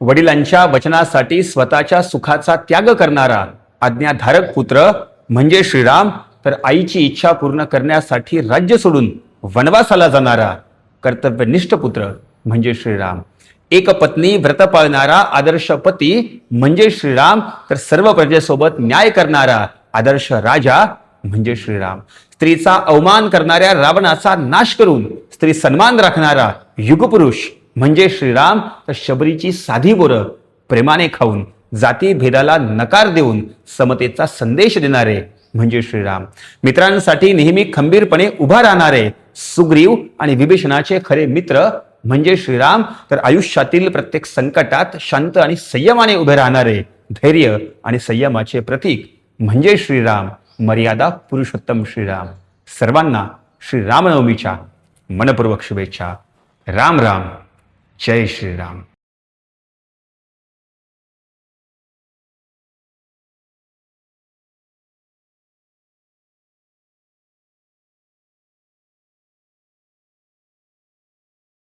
वडिलांच्या वचनासाठी स्वतःच्या सुखाचा त्याग करणारा आज्ञाधारक पुत्र म्हणजे श्रीराम, तर आईची इच्छा पूर्ण करण्यासाठी राज्य सोडून वनवासाला जाणारा कर्तव्यनिष्ठ पुत्र म्हणजे श्रीराम. एक पत्नी व्रत पाळणारा आदर्श पती म्हणजे श्रीराम, तर सर्व प्रजेसोबत न्याय करणारा आदर्श राजा म्हणजे श्रीराम. स्त्रीचा अवमान करणाऱ्या रावणाचा नाश करून स्त्री सन्मान राखणारा युगपुरुष म्हणजे श्रीराम, तर शबरीची साधी बोरं प्रेमाने खाऊन जाती भेदाला नकार देऊन समतेचा संदेश देणारे म्हणजे श्रीराम. मित्रांसाठी नेहमी खंबीरपणे उभा राहणारे सुग्रीव आणि विभीषणाचे खरे मित्र म्हणजे श्रीराम, तर आयुष्यातील प्रत्येक संकटात शांत आणि संयमाने उभे राहणारे धैर्य आणि संयमाचे प्रतीक म्हणजे श्रीराम. मर्यादा पुरुषोत्तम श्रीराम. सर्वांना श्रीरामनवमीच्या मनपूर्वक शुभेच्छा. राम राम. जय श्रीराम.